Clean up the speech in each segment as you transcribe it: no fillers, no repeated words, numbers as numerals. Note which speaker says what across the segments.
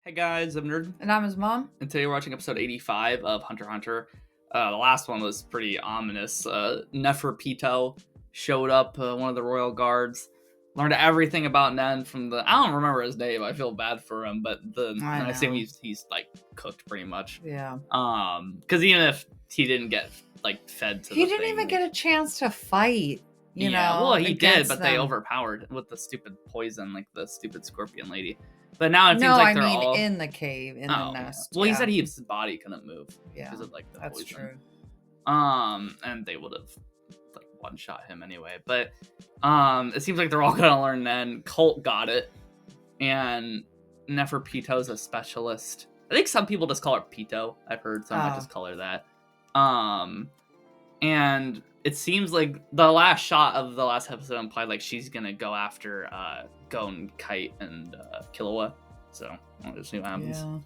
Speaker 1: Hey guys, I'm Nerd,
Speaker 2: And I'm his mom.
Speaker 1: and today we're watching episode 85 of Hunter x Hunter. The last one was pretty ominous. Neferpitou showed up, one of the royal guards, learned everything about Nen from the. I don't remember his name. I feel bad for him, but I assume he's like cooked pretty much.
Speaker 2: Yeah.
Speaker 1: Because even if he didn't get like fed to,
Speaker 2: he didn't even get a chance to fight. You know.
Speaker 1: Well, he did, but
Speaker 2: them.
Speaker 1: they overpowered with the stupid poison, like the stupid scorpion lady. But now it seems like they're all
Speaker 2: in the cave, in the nest.
Speaker 1: Yeah. Well, he said his body couldn't move because of like the
Speaker 2: that's
Speaker 1: poison.
Speaker 2: True.
Speaker 1: And they would have like one-shot him anyway. But it seems like they're all gonna learn. Then Colt got it, and Neferpitou's a specialist. I think some people just call her Pitou. I've heard some might just call her that. And it seems like the last shot of the last episode implied like she's gonna go after Gon, Kite, and Killua. So we'll just see what happens.
Speaker 2: Yeah.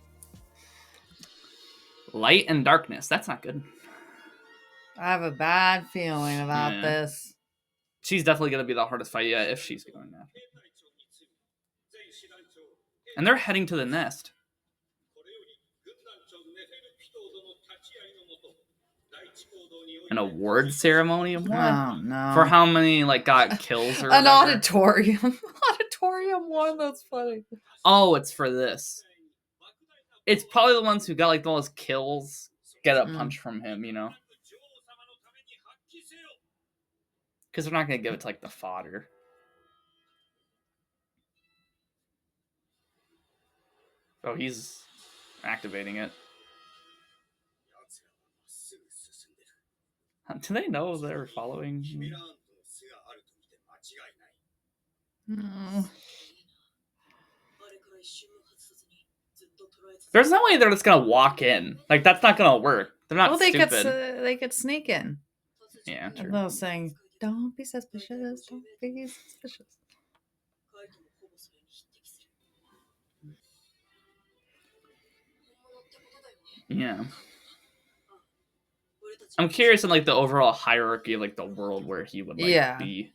Speaker 1: Light and darkness. That's not good.
Speaker 2: I have a bad feeling about this.
Speaker 1: She's definitely gonna be the hardest fight yet if she's going after. And they're heading to the nest. An award ceremony of what?
Speaker 2: Oh no!
Speaker 1: For how many like got kills or
Speaker 2: an
Speaker 1: whatever?
Speaker 2: auditorium? Auditorium one. That's funny.
Speaker 1: Oh, it's for this. It's probably the ones who got like the most kills get a punch from him, you know? Because they're not gonna give it to like the fodder. Oh, he's activating it. Do they know they're following?
Speaker 2: No.
Speaker 1: There's no way they're just gonna walk in. Like that's not gonna work. They're not stupid.
Speaker 2: They could sneak in.
Speaker 1: Yeah, true.
Speaker 2: And they'll saying, "Don't be suspicious. Don't be suspicious."
Speaker 1: Yeah. I'm curious in like the overall hierarchy of like the world where he would like be.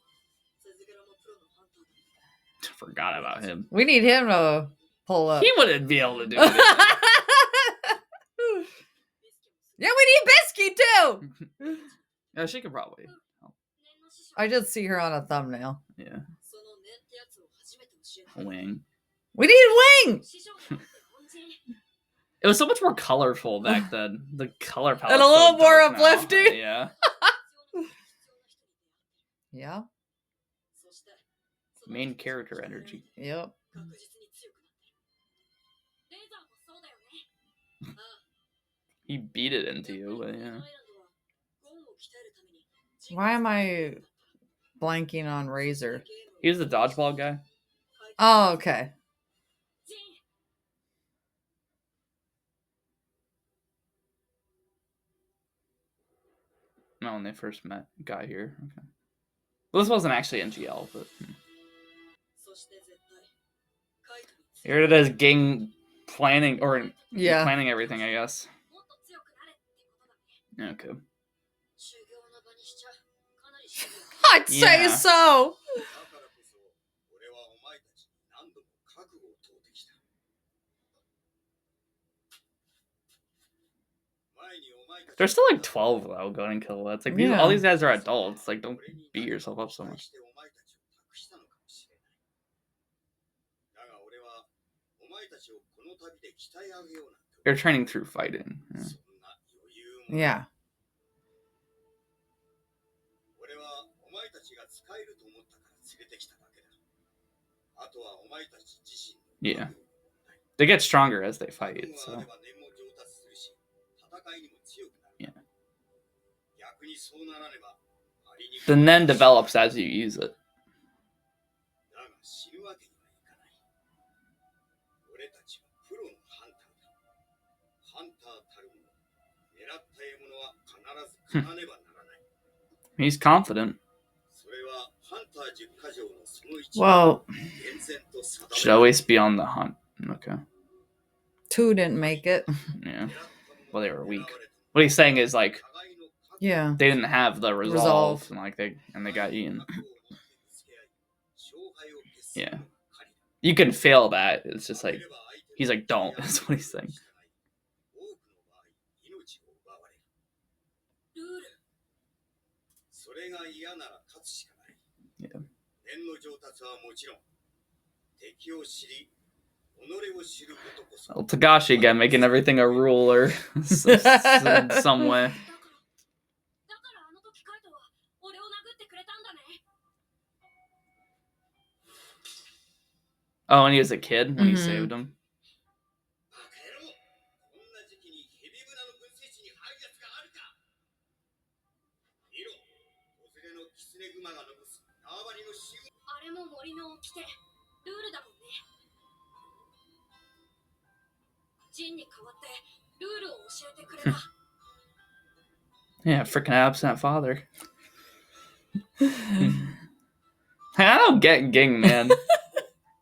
Speaker 1: Forgot about him.
Speaker 2: We need him to pull up.
Speaker 1: He wouldn't be able to do it.
Speaker 2: Yeah, we need Bisky too.
Speaker 1: Yeah, she could probably help.
Speaker 2: I did see her on a thumbnail.
Speaker 1: Yeah. Wing.
Speaker 2: We need Wing.
Speaker 1: It was so much more colorful back then. The color palette.
Speaker 2: And a little more uplifting.
Speaker 1: Yeah.
Speaker 2: Yeah.
Speaker 1: Main character energy.
Speaker 2: Yep.
Speaker 1: He beat it into you, but yeah.
Speaker 2: Why am I blanking on Razor?
Speaker 1: He was the dodgeball guy.
Speaker 2: Oh, okay.
Speaker 1: No, when they first got here. Okay. Well, this wasn't actually NGL, but here it is, gang planning planning everything, I guess. Okay.
Speaker 2: I'd say so.
Speaker 1: They're still like 12 though, going to kill. It's like all these guys are adults. Like, don't beat yourself up so much. You're training through fighting.
Speaker 2: Yeah.
Speaker 1: Yeah. They get stronger as they fight, so. Yeah. The Nen develops as you use it. He's confident.
Speaker 2: Well,
Speaker 1: should always be on the hunt. Okay.
Speaker 2: 2 didn't make it.
Speaker 1: Yeah. Well, they were weak. What he's saying is like,
Speaker 2: they
Speaker 1: didn't have the resolve. And like they got eaten. Yeah. You can fail that. It's just like He's like, don't. That's what he's saying. Yeah. Well, Tagashi again making everything a ruler in some way. Oh, and he was a kid when he saved him. Yeah, freaking absent father. I don't get Ging, man.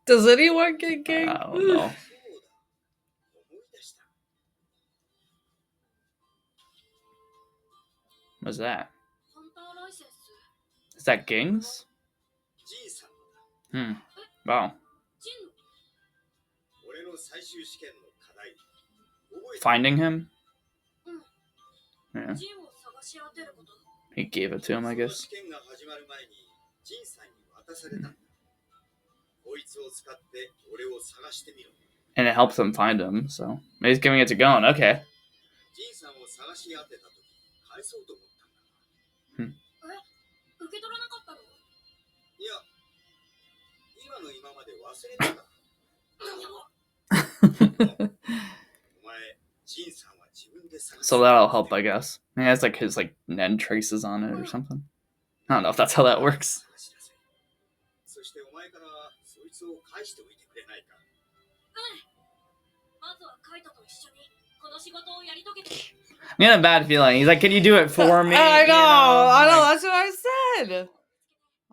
Speaker 2: Does anyone get Ging?
Speaker 1: I don't know. What's that? Is that Ging's? Wow. Finding him? Yeah. He gave it to him, I guess. And it helps him find him, so maybe he's giving it to Gon. Okay. So that'll help, I guess. He has like his like Nen traces on it or something. I don't know if that's how that works. I had a bad feeling. He's like, "Can you do it for me?"
Speaker 2: I know.
Speaker 1: You know,
Speaker 2: I know.
Speaker 1: like,
Speaker 2: That's what I said.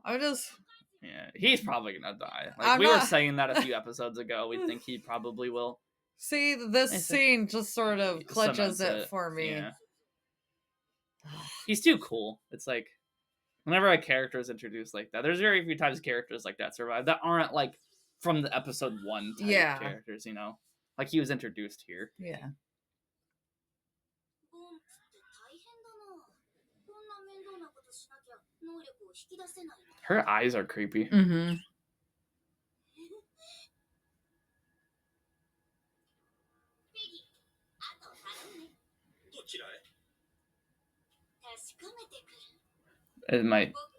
Speaker 2: I just.
Speaker 1: yeah, he's probably gonna die. Like
Speaker 2: I'm
Speaker 1: we were
Speaker 2: not-
Speaker 1: saying that a few episodes ago. We think he probably will.
Speaker 2: See, this scene just sort of clutches
Speaker 1: Cements
Speaker 2: it for me.
Speaker 1: Yeah. He's too cool. It's like whenever a character is introduced like that, there's very few times characters like that survive that aren't like from the episode 1 type characters, you know? Like he was introduced here.
Speaker 2: Yeah.
Speaker 1: Her eyes are creepy.
Speaker 2: Mm-hmm.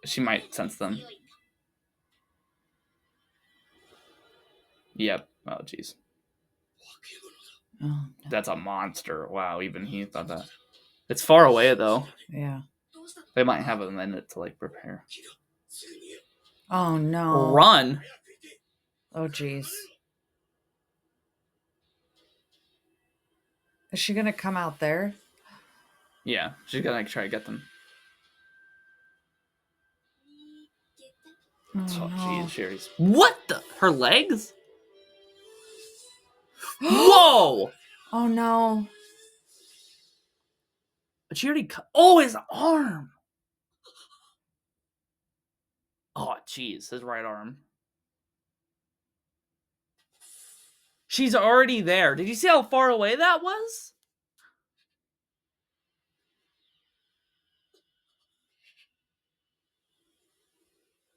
Speaker 1: She might sense them. Yep. Oh, jeez.
Speaker 2: Oh, no.
Speaker 1: That's a monster. Wow, even he thought that. It's far away, though.
Speaker 2: Yeah.
Speaker 1: They might have a minute to, like, prepare.
Speaker 2: Oh, no.
Speaker 1: Run!
Speaker 2: Oh, jeez. Is she gonna come out there?
Speaker 1: Yeah, she's gonna try to get them.
Speaker 2: Oh, no.
Speaker 1: Jeez, what the? Her legs? Whoa!
Speaker 2: Oh, no.
Speaker 1: But she already cut. Oh, his arm! Oh, jeez, his right arm. She's already there. Did you see how far away that was?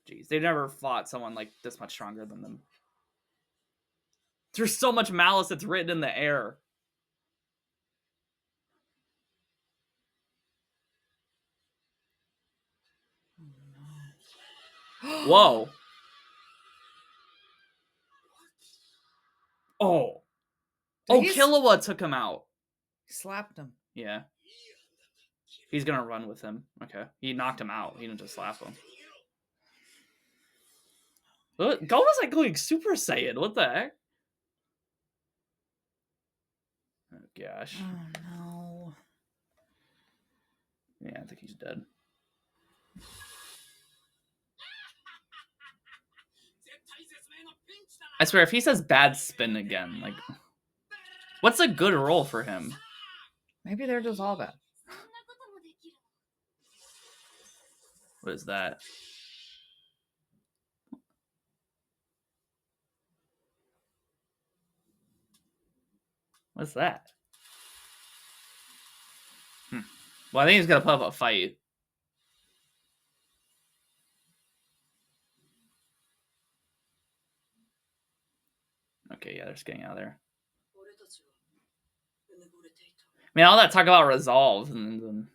Speaker 1: Jeez, they've never fought someone like this much stronger than them. There's so much malice that's written in the air. Whoa. Oh. Killua took him out.
Speaker 2: He slapped him.
Speaker 1: Yeah. He's gonna run with him. Okay. He knocked him out. He didn't just slap him. Goma's like going Super Saiyan. What the heck? Oh, gosh.
Speaker 2: Oh, no.
Speaker 1: Yeah, I think he's dead. I swear, if he says bad spin again, like, what's a good role for him?
Speaker 2: Maybe they're just all bad.
Speaker 1: What is that? What's that? Well, I think he's gonna put up a fight. Okay, yeah, they're just getting out of there. I mean, all that talk about resolve and then...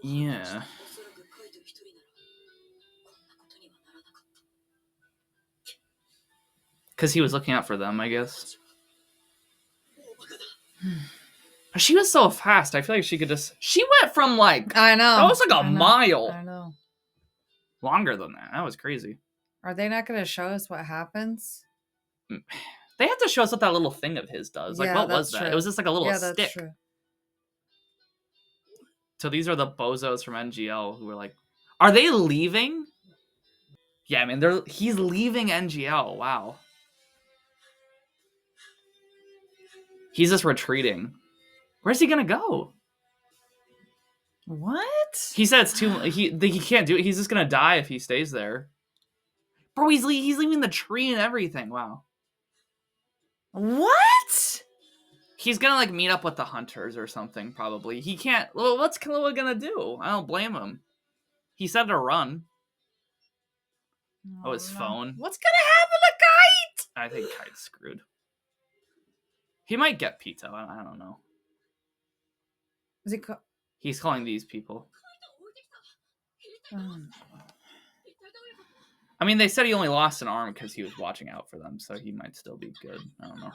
Speaker 1: Yeah. Because he was looking out for them, I guess. She was so fast. I feel like she could just... She went from like...
Speaker 2: I know.
Speaker 1: That was like a mile.
Speaker 2: I know.
Speaker 1: Longer than that. That was crazy.
Speaker 2: Are they not going to show us what happens?
Speaker 1: They have to show us what that little thing of his does. Like,
Speaker 2: Yeah,
Speaker 1: what was
Speaker 2: that's
Speaker 1: that?
Speaker 2: true.
Speaker 1: It was just like a little
Speaker 2: Yeah,
Speaker 1: stick.
Speaker 2: that's true.
Speaker 1: So these are the bozos from NGL who were like... Are they leaving? Yeah, I mean, he's leaving NGL. Wow. He's just retreating. Where's he gonna go?
Speaker 2: What?
Speaker 1: He said it's too... He can't do it. He's just gonna die if he stays there. Bro, he's leaving the tree and everything. Wow.
Speaker 2: What?
Speaker 1: He's gonna like meet up with the hunters or something, probably. He can't... Well, what's Killua gonna do? I don't blame him. He said to run. Oh, his phone.
Speaker 2: What's gonna happen to Kite?
Speaker 1: I think Kite's screwed. He might get Pitou. I don't know.
Speaker 2: Is he?
Speaker 1: He's calling these people. I mean, they said he only lost an arm because he was watching out for them, so he might still be good. I don't know.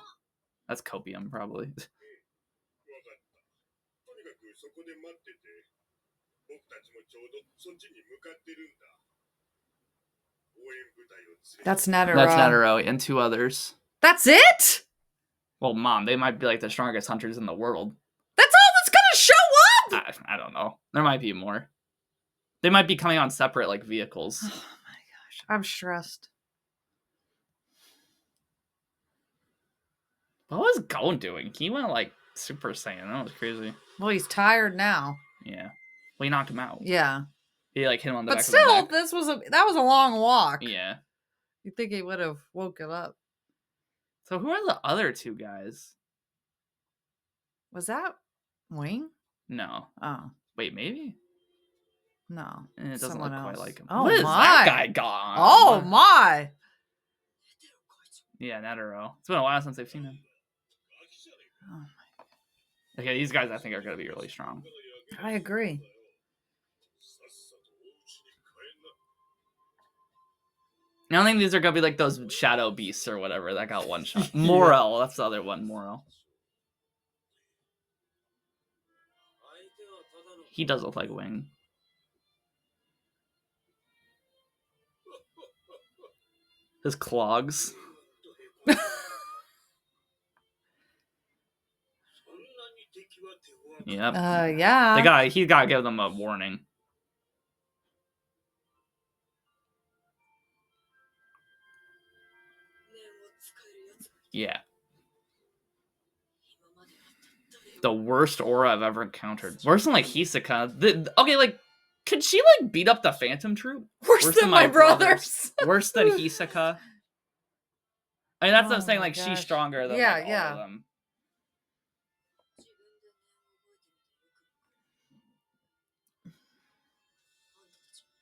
Speaker 1: That's copium, probably.
Speaker 2: That's Netero.
Speaker 1: That's Netero and two others.
Speaker 2: That's it?
Speaker 1: Well, Mom, they might be like the strongest hunters in the world.
Speaker 2: That's all that's gonna show up?
Speaker 1: I don't know. There might be more. They might be coming on separate like vehicles.
Speaker 2: Oh my gosh, I'm stressed.
Speaker 1: What was Gon doing? He went like Super Saiyan. That was crazy.
Speaker 2: Well, he's tired now.
Speaker 1: Yeah. Well, he knocked him out.
Speaker 2: Yeah.
Speaker 1: He like hit him on the
Speaker 2: but
Speaker 1: back
Speaker 2: still,
Speaker 1: of the neck.
Speaker 2: that was a long walk.
Speaker 1: Yeah.
Speaker 2: You think he would have woken up?
Speaker 1: So who are the other two guys?
Speaker 2: Was that Wing?
Speaker 1: No.
Speaker 2: Oh.
Speaker 1: Wait, maybe?
Speaker 2: No.
Speaker 1: It doesn't
Speaker 2: someone
Speaker 1: look
Speaker 2: else.
Speaker 1: quite like him.
Speaker 2: Oh,
Speaker 1: what is
Speaker 2: my.
Speaker 1: that guy gone?
Speaker 2: Oh my.
Speaker 1: Yeah, Netero. It's been a while since I've seen him.
Speaker 2: Oh my.
Speaker 1: Okay, these guys I think are going to be really strong.
Speaker 2: I agree.
Speaker 1: I don't think these are going to be like those shadow beasts or whatever that got one shot. Morel, that's the other one, Morel. He does look like Wing. His clogs. Yep.
Speaker 2: Yeah.
Speaker 1: He got to give them a warning. Yeah. The worst aura I've ever encountered. Worse than like Hisoka. Okay, like, could she like beat up the Phantom Troop?
Speaker 2: Worse than my brothers.
Speaker 1: Worse than Hisoka. I mean, that's what I'm saying.
Speaker 2: my
Speaker 1: Like, she's
Speaker 2: gosh.
Speaker 1: stronger than
Speaker 2: Yeah,
Speaker 1: like, all
Speaker 2: yeah.
Speaker 1: of them.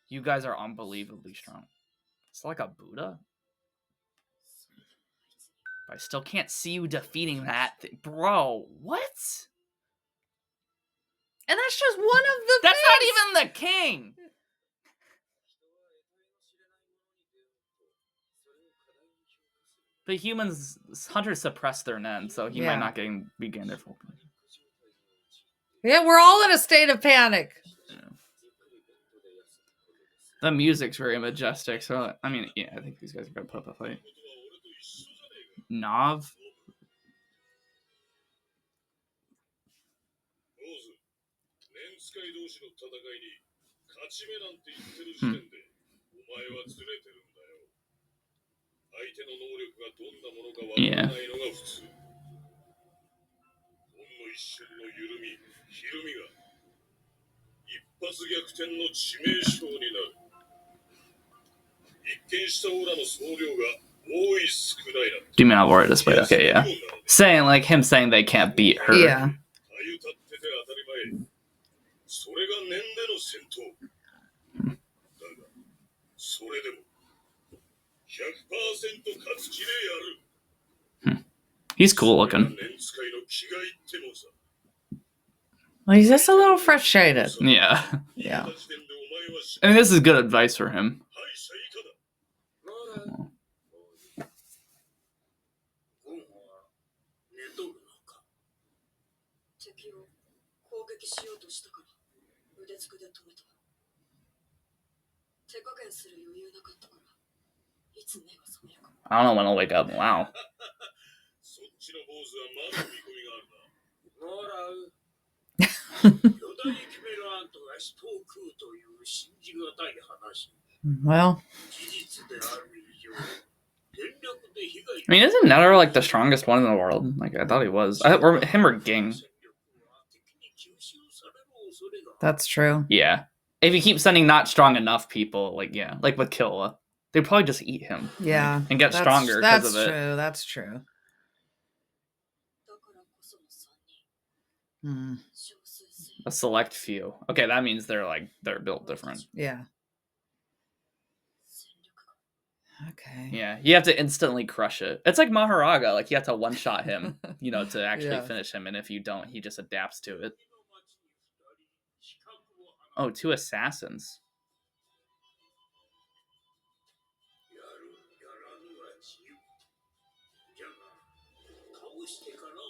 Speaker 1: You guys are unbelievably strong. It's like a Buddha. I still can't see you defeating that thing. Bro, what?
Speaker 2: And that's just one of the
Speaker 1: That's
Speaker 2: things.
Speaker 1: not even the king! But hunters suppress their nen, so he might not regain their full.
Speaker 2: Yeah, we're all in a state of panic.
Speaker 1: Yeah. The music's very majestic, so I mean, yeah, I think these guys are gonna put up a fight. Nav. Yeah. Do you mean I'll word it this way? Okay, yeah. Saying, like, him saying they can't beat her.
Speaker 2: Yeah.
Speaker 1: He's cool looking.
Speaker 2: Well, he's just a little frustrated.
Speaker 1: Yeah.
Speaker 2: Yeah.
Speaker 1: I mean, this is good advice for him. I don't know when I'll wake up. Wow.
Speaker 2: Well,
Speaker 1: I mean, isn't Nether like the strongest one in the world? Like, I thought he was. Or him or Ging.
Speaker 2: that's true.
Speaker 1: Yeah. If you keep sending not strong enough people, like, yeah, like with Killua, they'd probably just eat him.
Speaker 2: Yeah.
Speaker 1: And get stronger because of it.
Speaker 2: That's true.
Speaker 1: A select few. Okay, that means they're built different.
Speaker 2: Yeah. Okay.
Speaker 1: Yeah, you have to instantly crush it. It's like Maharaga, like you have to one-shot him, to actually finish him, and if you don't, he just adapts to it. Oh, 2 assassins.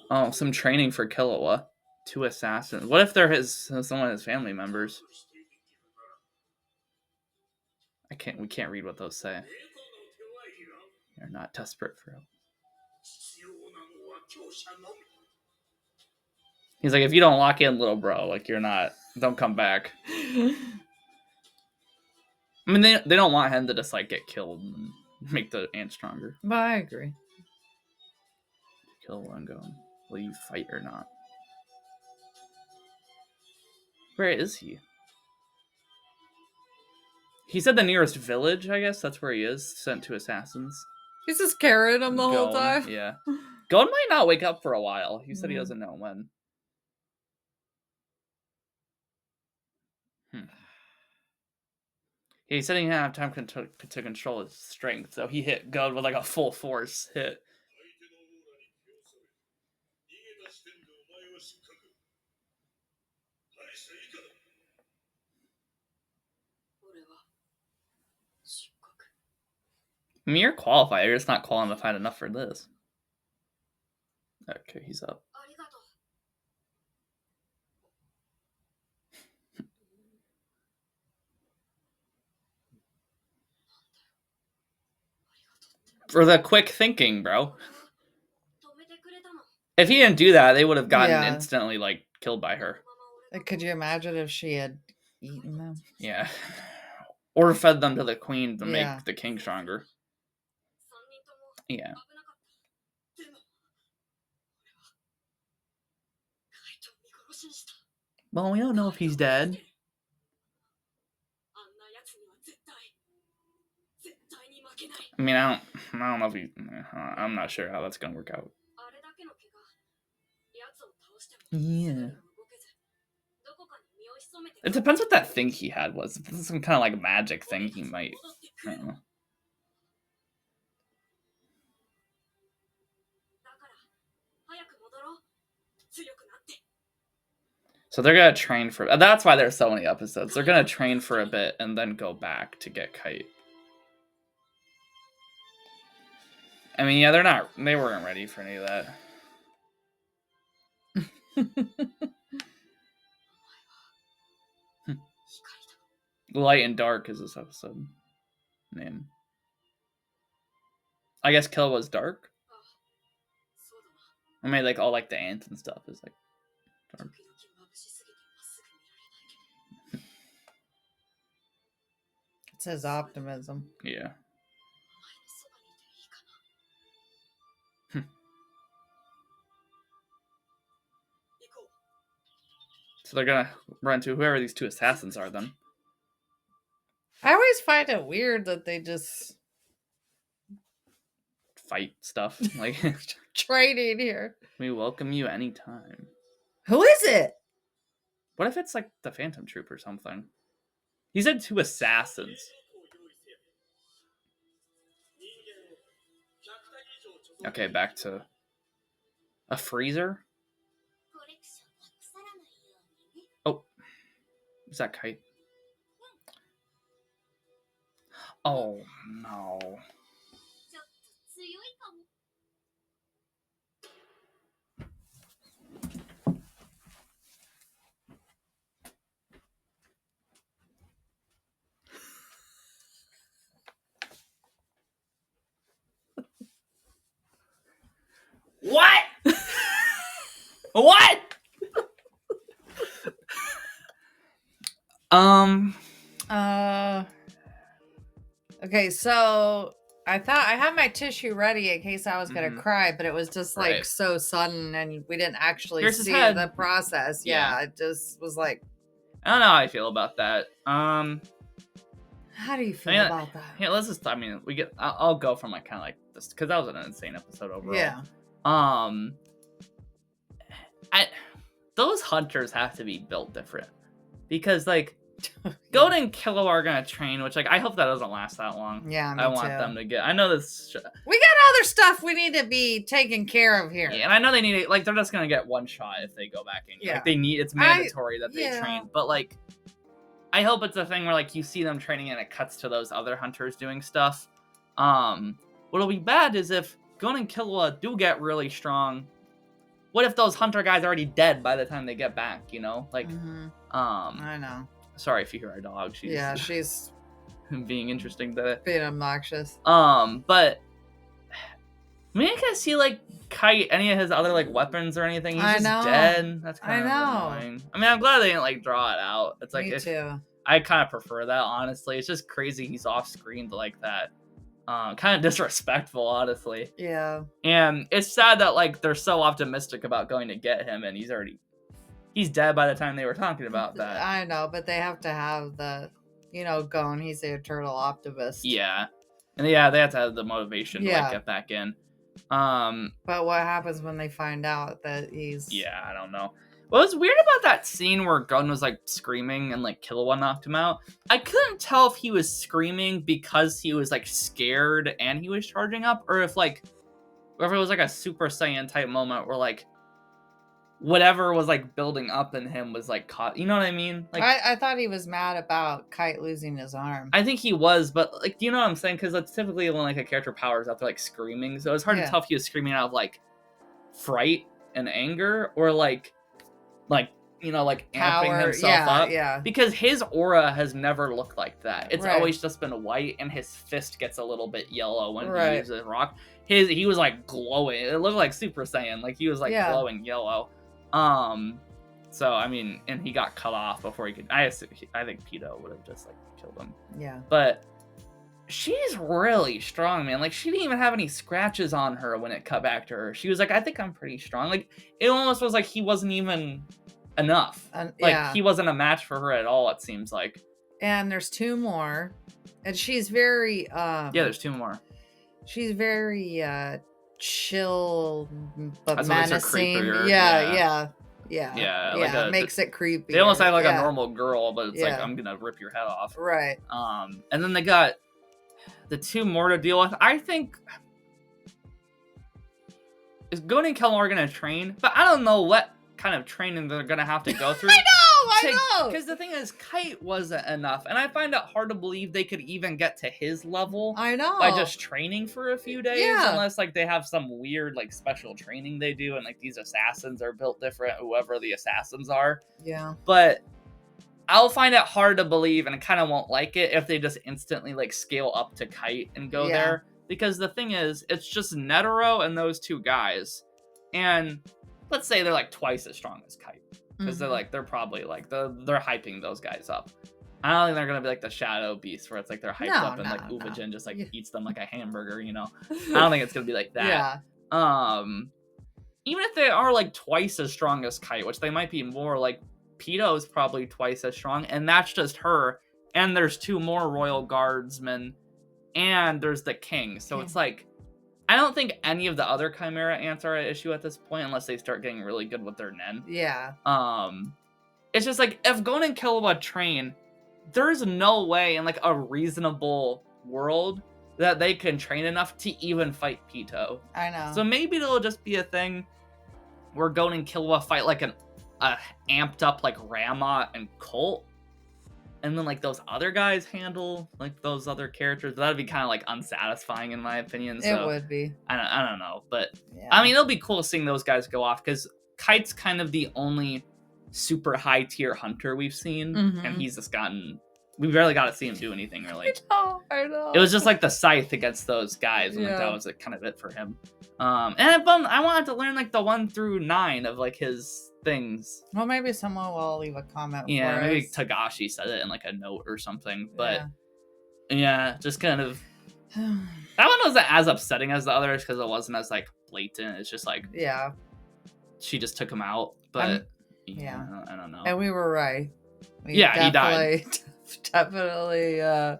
Speaker 1: Oh, some training for Killua. 2 assassins. What if they're some of his family members? We can't read what those say. You're not desperate for help. He's like, if you don't lock in, little bro, like don't come back. I mean, they don't want him to just like get killed and make the ant stronger.
Speaker 2: But I agree.
Speaker 1: Kill one, go. Will you fight or not? Where is he? He said the nearest village, I guess. That's where he is. Sent 2 assassins.
Speaker 2: He's just carrying him the whole time.
Speaker 1: Yeah. Gon might not wake up for a while. He said he doesn't know when. He said he didn't have time to control his strength, so he hit Gon with like a full force hit. I mean, you're qualified. You're just not qualified enough for this. Okay, he's up. For the quick thinking, bro. If he didn't do that, they would have gotten instantly like killed by her.
Speaker 2: Could you imagine if she had eaten them?
Speaker 1: Yeah. Or fed them to the queen to make the king stronger. Yeah. Well, we don't know if he's dead. I mean, I don't know if I'm not sure how that's gonna work out. Yeah. It depends what that thing he had was. If this is some kind of like magic thing, he might. I don't know. So they're gonna train for. That's why there's so many episodes. They're gonna train for a bit and then go back to get Kite. I mean, yeah, they weren't ready for any of that. Light and Dark is this episode name. I guess Kill was dark. I mean, like all like the ants and stuff is like dark.
Speaker 2: It says optimism.
Speaker 1: Yeah. they're gonna run to whoever these two assassins are then.
Speaker 2: I always find it weird that they just
Speaker 1: Fight stuff. Like,
Speaker 2: training here.
Speaker 1: we welcome you anytime.
Speaker 2: Who is it?
Speaker 1: What if it's like the Phantom Troop or something? He said two assassins. Okay, back to a freezer. Oh, is that Kite? Oh no. What? What?
Speaker 2: Okay, so I thought I had my tissue ready in case I was gonna cry, but it was just like
Speaker 1: Right.
Speaker 2: so sudden and we didn't actually
Speaker 1: Here's his
Speaker 2: see
Speaker 1: head.
Speaker 2: the process.
Speaker 1: Yeah.
Speaker 2: It just was like,
Speaker 1: I don't know how I feel about that.
Speaker 2: how do you feel about that?
Speaker 1: Yeah, let's just. I mean, I'll go from like kind of like this because that was an insane episode overall.
Speaker 2: Yeah.
Speaker 1: Those hunters have to be built different because like Goat and Kilo are gonna train, which like I hope that doesn't last that long.
Speaker 2: Yeah, me
Speaker 1: I want
Speaker 2: too.
Speaker 1: them to get. I know this.
Speaker 2: We got other stuff we need to be taken care of here.
Speaker 1: Yeah, and I know they need it. Like they're just gonna get one shot if they go back in.
Speaker 2: Yeah.
Speaker 1: Like they need. It's mandatory that they
Speaker 2: yeah.
Speaker 1: train. But like, I hope it's a thing where like you see them training and it cuts to those other hunters doing stuff. What'll be bad is if Gon and Killua do get really strong. What if those hunter guys are already dead by the time they get back? You know, like,
Speaker 2: I know.
Speaker 1: Sorry if you hear our dog.
Speaker 2: She's
Speaker 1: being interesting today.
Speaker 2: being obnoxious.
Speaker 1: But we ain't gonna see like Kite any of his other like weapons or anything. He's just dead. That's kind of annoying. I mean, I'm glad they didn't like draw it out. It's like
Speaker 2: Me too.
Speaker 1: I kind of prefer that, honestly. It's just crazy he's off screen like that. Kind of disrespectful, honestly.
Speaker 2: Yeah.
Speaker 1: And it's sad that like they're so optimistic about going to get him, and he's dead by the time they were talking about that.
Speaker 2: I know, but they have to have the, Gon. He's the eternal optimist.
Speaker 1: Yeah, and yeah, they have to have the motivation to like get back in.
Speaker 2: But what happens when they find out that he's?
Speaker 1: Yeah, I don't know. What was weird about that scene where Gon was like screaming and like Killua knocked him out? I couldn't tell if he was screaming because he was like scared and he was charging up, or if it was like a Super Saiyan type moment where like whatever was like building up in him was like caught. You know what I mean? Like
Speaker 2: I thought he was mad about Kite losing his arm.
Speaker 1: I think he was, but like, you know what I'm saying? Because it's typically when like a character powers up, they're like screaming, so it's hard to tell if he was screaming out of like fright and anger or like amping himself up. Yeah. Because his aura has never looked like that. It's always just been white, and his fist gets a little bit yellow when he uses rock. He was like glowing. It looked like Super Saiyan. Like he was like glowing yellow. So I mean, and he got cut off before he could. I think Pitou would have just like killed him.
Speaker 2: Yeah.
Speaker 1: But she's really strong, man. Like she didn't even have any scratches on her when it cut back to her. She was like, I think I'm pretty strong. Like it almost was like he wasn't even enough. He wasn't a match for her at all, it seems like.
Speaker 2: And there's two more. And she's very
Speaker 1: there's two more.
Speaker 2: She's very chill but
Speaker 1: That's
Speaker 2: menacing.
Speaker 1: Yeah.
Speaker 2: It makes it creepy.
Speaker 1: They almost act like a normal girl, but it's like, I'm gonna rip your head off.
Speaker 2: Right.
Speaker 1: And then they got the two more to deal with. I think is Gon and Killua are gonna train, but I don't know what kind of training they're gonna have to go through.
Speaker 2: I know.
Speaker 1: Because the thing is, Kite wasn't enough, and I find it hard to believe they could even get to his level.
Speaker 2: I know.
Speaker 1: By just training for a few days, unless like they have some weird like special training they do, and like these assassins are built different, whoever the assassins are.
Speaker 2: Yeah.
Speaker 1: But I'll find it hard to believe, and I kind of won't like it if they just instantly like scale up to Kite and go there. Because the thing is, it's just Netero and those two guys, and let's say they're like twice as strong as Kite. Because they're probably like they're hyping those guys up. I don't think they're gonna be like the Shadow Beast where it's like they're hyped up and like Ubajin just like eats them like a hamburger, you know. I don't think it's gonna be like that. Yeah. Even if they are like twice as strong as Kite, which they might be more, like Pitou's probably twice as strong, and that's just her. And there's 2 more royal guardsmen, and there's the king. So it's like, I don't think any of the other Chimera ants are at issue at this point, unless they start getting really good with their Nen.
Speaker 2: Yeah.
Speaker 1: It's just like, if Gon and Killua train, there's no way in like a reasonable world that they can train enough to even fight Pitou.
Speaker 2: I know.
Speaker 1: So maybe it'll just be a thing where Gon and Killua fight like a amped up like Ramot and Colt, and then like those other guys handle like those other characters. That'd be kind of like unsatisfying in my opinion. So
Speaker 2: it would be.
Speaker 1: I don't know, but I mean, it'll be cool seeing those guys go off, because Kite's kind of the only super high tier hunter we've seen, and he's just gotten. We barely got to see him do anything really.
Speaker 2: I know.
Speaker 1: It was just like the scythe against those guys, and like, that was like kind of it for him. And I wanted to learn like the 1 through 9 of like his things.
Speaker 2: Well, maybe someone will leave a comment.
Speaker 1: Yeah,
Speaker 2: for
Speaker 1: maybe
Speaker 2: us.
Speaker 1: Tagashi said it in like a note or something. But yeah, just kind of. That one wasn't as upsetting as the others because it wasn't as like blatant. It's just like she just took him out. But I don't know.
Speaker 2: And we were right.
Speaker 1: He died.
Speaker 2: Definitely.
Speaker 1: I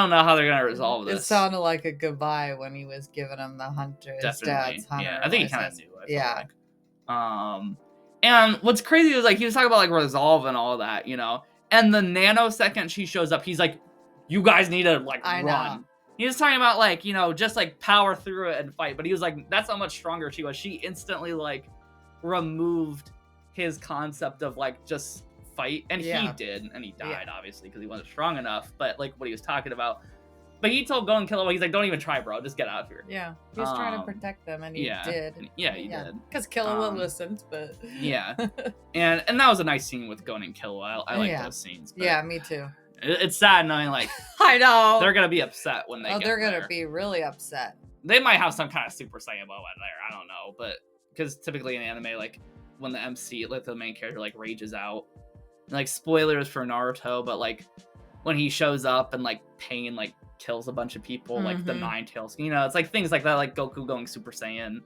Speaker 1: don't know how they're gonna resolve this.
Speaker 2: It sounded like a goodbye when he was giving him the hunter.
Speaker 1: Definitely.
Speaker 2: Hunter
Speaker 1: I think he kind of knew. And what's crazy is like he was talking about like resolve and all that, you know. And the nanosecond she shows up, he's like, "You guys need to like run."
Speaker 2: Know.
Speaker 1: He was talking about like, you know, just like power through it and fight. But he was like, that's how much stronger she was. She instantly like removed his concept of like just fight, and he did, and he died obviously because he wasn't strong enough. But like what he was talking about, but he told Gon Killua, he's like, don't even try, bro, just get out of here.
Speaker 2: Yeah, he was trying to protect them, and he did.
Speaker 1: He did,
Speaker 2: because Killua listened. But
Speaker 1: and that was a nice scene with Gon and Killua. I like those scenes.
Speaker 2: Yeah, me too.
Speaker 1: It's sad knowing like
Speaker 2: I know
Speaker 1: they're gonna be upset when they.
Speaker 2: They're gonna be really upset.
Speaker 1: They might have some kind of Super Saiyan moment there. I don't know, but because typically in anime, like when the MC, like the main character, like rages out. Like spoilers for Naruto, but like when he shows up and like Pain like kills a bunch of people, like the Nine Tails, you know, it's like things like that, like Goku going Super Saiyan,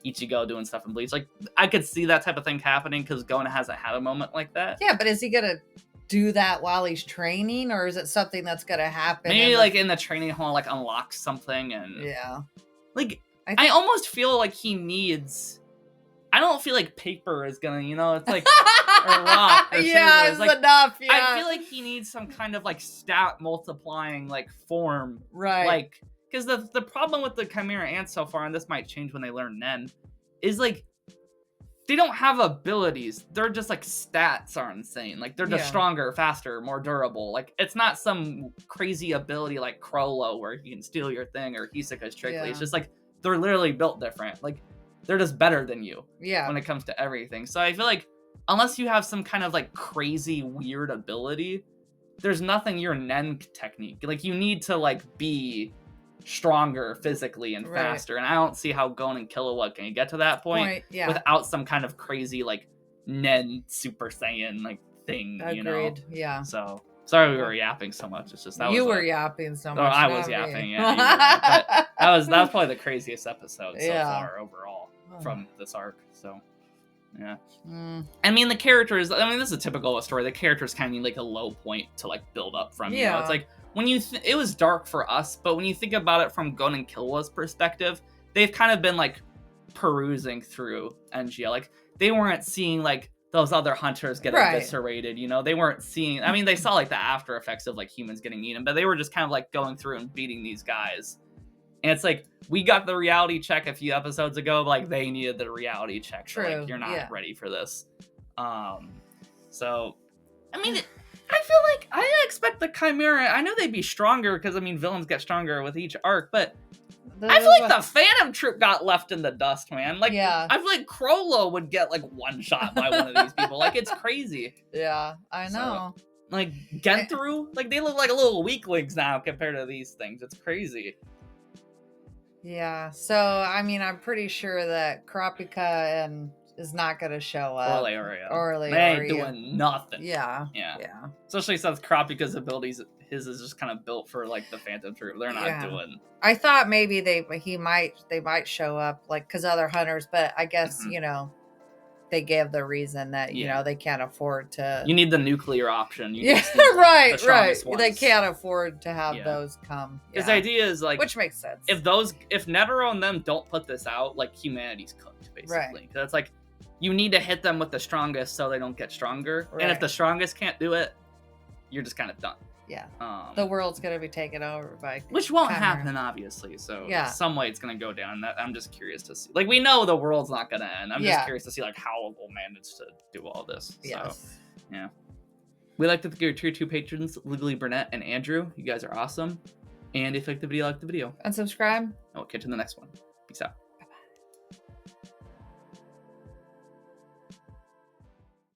Speaker 1: Ichigo doing stuff in Bleach. Like I could see that type of thing happening because Gon hasn't had a moment like that.
Speaker 2: Yeah, but is he gonna do that while he's training, or is it something that's gonna happen?
Speaker 1: Maybe like in the training hall, like unlocks something, and like I almost feel like he needs. I don't feel like paper is gonna, you know, it's like or rock or
Speaker 2: it's
Speaker 1: like,
Speaker 2: enough. Yeah,
Speaker 1: I feel like he needs some kind of like stat multiplying like form,
Speaker 2: right?
Speaker 1: Like because the problem with the Chimera ants so far, and this might change when they learn Nen, is like they don't have abilities. They're just like stats are insane. Like they're just stronger, faster, more durable. Like it's not some crazy ability like Crollo where he can steal your thing or Hisoka's Strictly. It's just like they're literally built different. Like they're just better than you when it comes to everything. So I feel like unless you have some kind of like crazy weird ability, there's nothing your Nen technique. Like you need to like be stronger physically and faster. And I don't see how Gon and Killua can get to that point without some kind of crazy like Nen Super Saiyan like thing.
Speaker 2: Agreed.
Speaker 1: You know?
Speaker 2: Yeah.
Speaker 1: So sorry we were yapping so much. It's just that
Speaker 2: you were yapping so much.
Speaker 1: I was yapping. Yeah, but that was probably the craziest episode so far overall from this arc. So I mean the characters. I mean this is a typical of a story. The characters kind of need like a low point to like build up from. You know, it's like when you it was dark for us, but when you think about it from Gon and Killua's perspective, they've kind of been like perusing through NGL. Like they weren't seeing like those other hunters get eviscerated, you know, they weren't seeing, I mean, they saw like the after effects of like humans getting eaten, but they were just kind of like going through and beating these guys. And it's like, we got the reality check a few episodes ago, but like they needed the reality check. So like, you're not ready for this. So, I mean, I feel like I didn't expect the Chimera, I know they'd be stronger because I mean, villains get stronger with each arc, but I feel like the Phantom Troop got left in the dust, man. Like, I feel like Crollo would get, like, one shot by one of these people. Like, it's crazy.
Speaker 2: Yeah, I know.
Speaker 1: So, like, Genthru, like, they look like little weaklings now compared to these things. It's crazy.
Speaker 2: Yeah, so, I mean, I'm pretty sure that Kurapika is not going to show up.
Speaker 1: Or they ain't doing nothing.
Speaker 2: Yeah.
Speaker 1: Especially since Kurapika's abilities, his is just kind of built for like the Phantom Troop. They're not doing.
Speaker 2: I thought maybe they might show up like because other hunters, but I guess you know they gave the reason that you know they can't afford to.
Speaker 1: You need the nuclear option.
Speaker 2: Yeah, right. They can't afford to have those come.
Speaker 1: Because the idea is like,
Speaker 2: which makes sense.
Speaker 1: If Netero and them don't put this out, like humanity's cooked basically. Because it's like you need to hit them with the strongest so they don't get stronger. And if the strongest can't do it, you're just kind of done.
Speaker 2: Yeah. The world's gonna be taken over by
Speaker 1: which won't happen, obviously. So some way it's gonna go down. That I'm just curious to see. Like we know the world's not gonna end. I'm just curious to see like how we'll manage to do all this. So yeah. We'd like to thank our tier 2 patrons, Legally Burnett and Andrew. You guys are awesome. And if you like the video, like the video.
Speaker 2: And subscribe.
Speaker 1: And we'll catch you in the next one. Peace out.